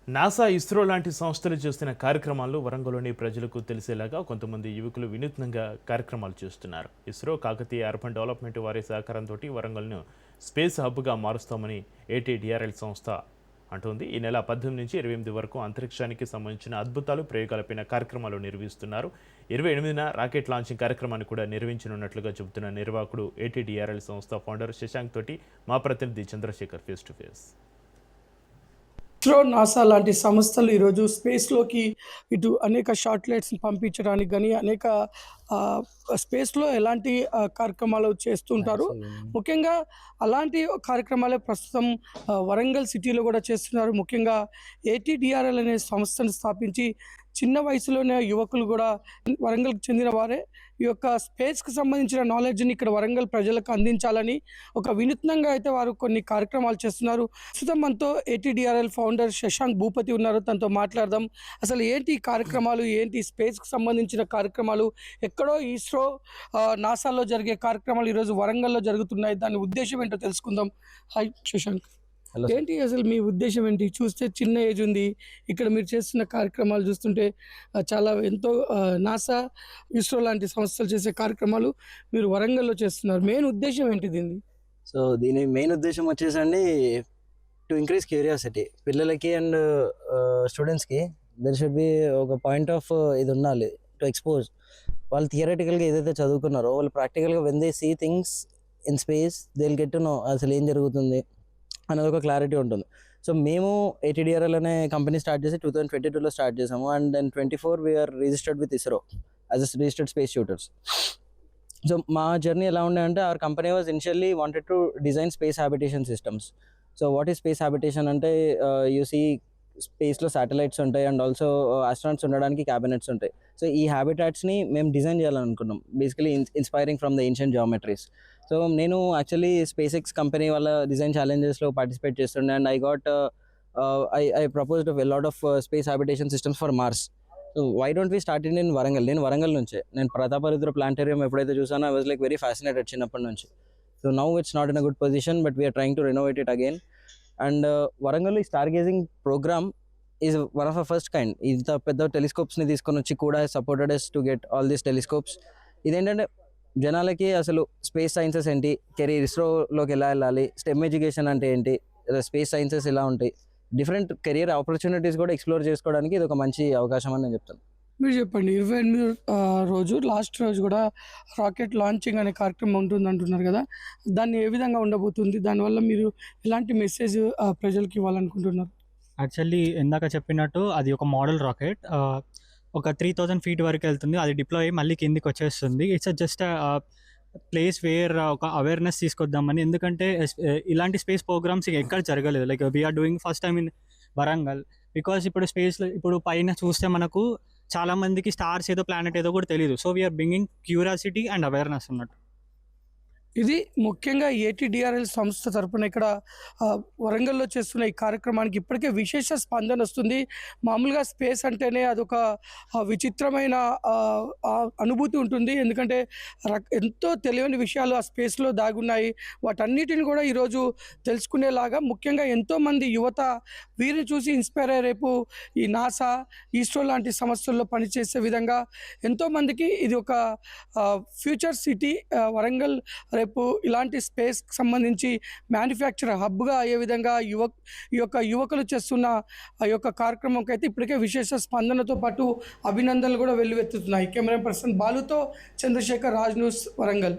NASA, ISRO లాంటి సంస్థలు చేస్తున్న కార్యక్రమాలు వరంగల్లోని ప్రజలకు తెలిసేలాగా కొంతమంది యువకులు వినూత్నంగా కార్యక్రమాలు చేస్తున్నారు. ఇస్రో, కాకతీయ అర్బన్ డెవలప్మెంట్ వారి సహకారంతో వరంగల్ను స్పేస్ హబ్గా మారుస్తామని ఏటీడీఆర్ఎల్ సంస్థ అంటోంది. ఈ నెల 18 నుంచి 28 వరకు అంతరిక్షానికి సంబంధించిన అద్భుతాలు, ప్రయోగాలపైన కార్యక్రమాలు నిర్వహిస్తున్నారు. 28న రాకెట్ లాంచింగ్ కార్యక్రమాన్ని కూడా నిర్వహించనున్నట్లుగా చెబుతున్న నిర్వాహకుడు ఏటీడీఆర్ఎల్ సంస్థ ఫౌండర్ శశాంక్ తోటి మా ప్రతినిధి Chandrashekar face to face. ISRO, NASA లాంటి సంస్థలు ఈరోజు స్పేస్‌లోకి ఇటు అనేక శాటిలైట్స్‌ని పంపించడానికి గాని, అనేక స్పేస్‌లో ఎలాంటి కార్యక్రమాలు చేస్తూ ఉంటారు. ముఖ్యంగా అలాంటి కార్యక్రమాలే ప్రస్తుతం వరంగల్ సిటీలో కూడా చేస్తున్నారు. ముఖ్యంగా ఏటీడీఆర్ఎల్ అనే సంస్థను స్థాపించి చిన్న వయసులోనే యువకులు కూడా వరంగల్‌కి చెందిన వారే ఈ యొక్క స్పేస్‌కి సంబంధించిన నాలెడ్జ్‌ని ఇక్కడ వరంగల్ ప్రజలకు అందించాలని ఒక వినూత్నంగా అయితే వారు కొన్ని కార్యక్రమాలు చేస్తున్నారు. ప్రస్తుతం మనతో ఏటీడీఆర్ఎల్ ఫౌండర్ శశాంక్ భూపతి ఉన్నారు. తనతో మాట్లాడదాం. అసలు ఏంటి ఈ కార్యక్రమాలు, ఏంటి స్పేస్‌కి సంబంధించిన కార్యక్రమాలు, ఎక్కడో ఇస్రో, నాసాలో జరిగే కార్యక్రమాలు ఈరోజు వరంగల్‌లో జరుగుతున్నాయి. దాని ఉద్దేశం ఏంటో తెలుసుకుందాం. హాయ్ శశాంక్. హలో ఏంటి అసలు మీ ఉద్దేశం ఏంటి? చూస్తే చిన్న ఏజ్ ఉంది. ఇక్కడ మీరు చేస్తున్న కార్యక్రమాలు చూస్తుంటే చాలా ఎంతో నాసా, ఇస్రో లాంటి సంస్థలు చేసే కార్యక్రమాలు మీరు వరంగల్‌లో చేస్తున్నారు. మెయిన్ ఉద్దేశం ఏంటి దీనిది? సో దీని మెయిన్ ఉద్దేశం వచ్చేసండి టు ఇంక్రీజ్ క్యూరియాసిటీ పిల్లలకి అండ్ స్టూడెంట్స్కి. దెర్ షుడ్ బి ఒక పాయింట్ ఆఫ్ ఇది ఉండాలి టు ఎక్స్పోజ్. వాళ్ళు థియరటికల్గా ఏదైతే చదువుకున్నారో వాళ్ళు ప్రాక్టికల్గా when they see things in space they will get to know అసలు ఏం జరుగుతుంది అనేది ఒక క్లారిటీ ఉంటుంది. సో మేము ఏటీడీఆర్ఎల్ అనే కంపెనీ స్టార్ట్ చేసి 2022లో స్టార్ట్ చేసాము. And then 24 we're registered with ISRO as a registered space shooters. So మా జర్నీ ఎలా ఉండే అంటే our company was initially wanted to design space habitation systems. So what is space habitation అంటే యూ సీ స్పేస్లో satellites ఉంటాయి and also astronauts ఉండడానికి cabinets ఉంటాయి. So ఈ హ్యాబిటాట్స్ని మేము డిజైన్ చేయాలనుకున్నాం, basically inspiring from the ancient geometries. So నేను యాక్చువల్లీ స్పేస్ ఎక్స్ కంపెనీ వాళ్ళ డిజైన్ ఛాలెంజెస్లో పార్టిసిపేట్ చేస్తుండే and I got I proposed a lot of space habitation systems for Mars. So why don't we start in Warangal. నేను వరంగల్ నుంచే, నేను Prataparudra planetarium ఎప్పుడైతే చూసానో I was like very fascinated చిన్నప్పటి నుంచి. So now it's not in a good position but we're trying to renovate it again. And Warangal ఈ star gazing program is one of a first kind. ఇంత పెద్ద టెలిస్కోప్స్ని తీసుకొని వచ్చి కూడా supported as to get all these telescopes. ఇదేంటంటే జనాలకి అసలు space sciences ఏంటి, కెరీర్ ఇస్రోలోకి ఎలా వెళ్ళాలి, స్టెమ్ ఎడ్యుకేషన్ అంటే ఏంటి, స్పేస్ సైన్సెస్ ఎలా ఉంటాయి, డిఫరెంట్ కెరియర్ ఆపర్చునిటీస్ కూడా ఎక్స్ప్లోర్ చేసుకోవడానికి ఇది ఒక మంచి అవకాశం అని నేను చెప్తాను. మీరు చెప్పండి. 28 రోజు లాస్ట్ రోజు కూడా రాకెట్ లాంచింగ్ అనే కార్యక్రమం ఉంటుంది అంటున్నారు కదా! దాన్ని ఏ విధంగా ఉండబోతుంది? దానివల్ల మీరు ఎలాంటి మెసేజ్ ప్రజలకి ఇవ్వాలనుకుంటున్నారు? యాక్చువల్లీ ఇందాక చెప్పినట్టు అది ఒక మోడల్ రాకెట్. ఒక 3000 ఫీట్ వరకు వెళ్తుంది. అది డిప్లాయ్ అయ్యి మళ్ళీ కిందికి వచ్చేస్తుంది. ఇట్స్ జస్ట్ ప్లేస్ వేర్ ఒక అవేర్నెస్ తీసుకొద్దామని. ఎందుకంటే ఇలాంటి స్పేస్ ప్రోగ్రామ్స్ ఎక్కడ జరగలేదు. Like we are doing first time in Warangal. Because ఇప్పుడు స్పేస్లో ఇప్పుడు పైన చూస్తే మనకు చాలా మందికి స్టార్స్ ఏదో ప్లానెట్ ఏదో కూడా తెలియదు. So we are bringing curiosity and awareness అన్నట్టు. ఇది ముఖ్యంగా ఏటీడీఆర్ఎల్ సంస్థ తరపున ఇక్కడ వరంగల్‌లో చేస్తున్న ఈ కార్యక్రమానికి ఇప్పటికే విశేష స్పందన వస్తుంది. మామూలుగా స్పేస్ అంటేనే అదొక విచిత్రమైన అనుభూతి ఉంటుంది. ఎందుకంటే ఎంతో తెలియని విషయాలు ఆ స్పేస్‌లో దాగున్నాయి. వాటన్నిటిని కూడా ఈరోజు తెలుసుకునేలాగా ముఖ్యంగా ఎంతోమంది యువత వీరిని చూసి ఇన్స్పైర్ అయ్యి రేపు ఈ నాసా, ఇస్రో లాంటి సంస్థల్లో పనిచేసే విధంగా ఎంతోమందికి ఇది ఒక ఫ్యూచర్ సిటీ వరంగల్ రేపు ఇలాంటి స్పేస్‌కి సంబంధించి మ్యానుఫ్యాక్చర్ హబ్‌గా అయ్యే విధంగా ఈ యొక్క యువకులు చేస్తున్న ఆ యొక్క కార్యక్రమంకి అయితే ఇప్పటికే విశేష స్పందనతో పాటు అభినందనలు కూడా వెల్లువెత్తుతున్నాయి. కెమెరా పర్సన్ బాలుతో చంద్రశేఖర్, రాజ్ న్యూస్, వరంగల్.